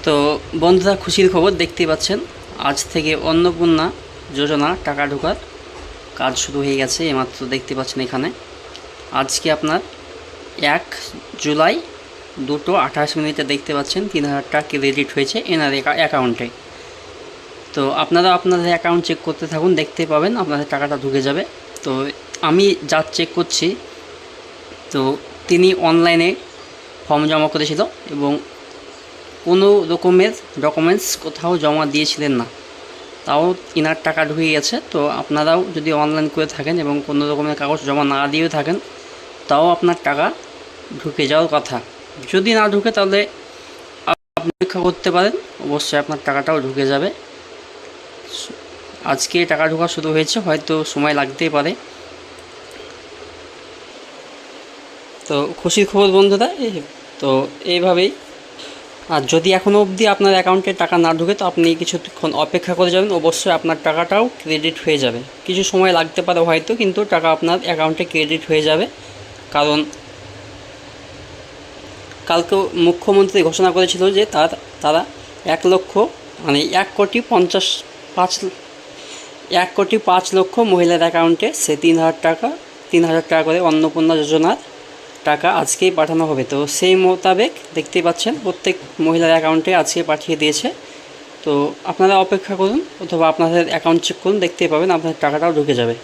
তো বন্ধুরা, খুশির খবর দেখতেই পাচ্ছেন, আজ থেকে অন্নপূর্ণা যোজনা টাকা ঢোকার কাজ শুরু হয়ে গেছে। এইমাত্র দেখতে পাচ্ছেন এখানে আজকে আপনার 1 জুলাই 2:28 দেখতে পাচ্ছেন 3000 টাকা ক্রেডিট হয়েছে এনার অ্যাকাউন্টে। তো আপনারা আপনাদের অ্যাকাউন্ট চেক করতে থাকুন, দেখতে পাবেন আপনাদের টাকাটা ঢুকে যাবে। তো আমি যা চেক করছি, তো তিনি অনলাইনে ফর্ম জমা করেছিল এবং কোনো রকমের ডকুমেন্টস কোথাও জমা দিয়েছিলেন না, তাও ইনার টাকা ঢুকে গেছে। তো আপনারাও যদি অনলাইন করে থাকেন এবং কোনো রকমের কাগজ জমা না দিয়েও থাকেন, তাও আপনার টাকা ঢুকে যাওয়ার কথা। যদি না ঢুকে তাহলে আপনি অপেক্ষা করতে পারেন, অবশ্যই আপনার টাকাটাও ঢুকে যাবে। আজকে টাকা ঢোকা শুরু হয়েছে, হয়তো সময় লাগতেই পারে। তো খুশির খবর বন্ধুরা, তো এইভাবেই। আর যদি এখনও অবধি আপনার অ্যাকাউন্টে টাকা না ঢুকে, তো আপনি কিছুক্ষণ অপেক্ষা করে যাবেন, অবশ্যই আপনার টাকাটাও ক্রেডিট হয়ে যাবে। কিছু সময় লাগতে পারে হয়তো, কিন্তু টাকা আপনার অ্যাকাউন্টে ক্রেডিট হয়ে যাবে। কারণ কালকে মুখ্যমন্ত্রী ঘোষণা করেছিল যে তারা 1,05,00,000 মহিলার অ্যাকাউন্টে সে 3,000 টাকা করে অন্নপূর্ণা যোজনার টাকা আজকেই পাঠানো হবে। তো সেই মোতাবেক দেখতেই পাচ্ছেন প্রত্যেক মহিলার অ্যাকাউন্টে আজকে পাঠিয়ে দিয়েছে। তো আপনারা অপেক্ষা করুন অথবা আপনাদের অ্যাকাউন্ট চেক করুন, দেখতেই পাবেন আপনাদের টাকাটাও ঢুকে যাবে।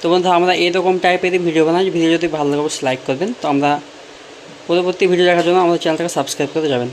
তো বন্ধু, আমরা এরকম টাইপেরই ভিডিও বানাই। ভিডিও যদি ভালো লাগে অবশ্যই লাইক করবেন। তো আমরা পরবর্তী ভিডিও দেখার জন্য আমাদের চ্যানেলটাকে সাবস্ক্রাইব করে যাবেন।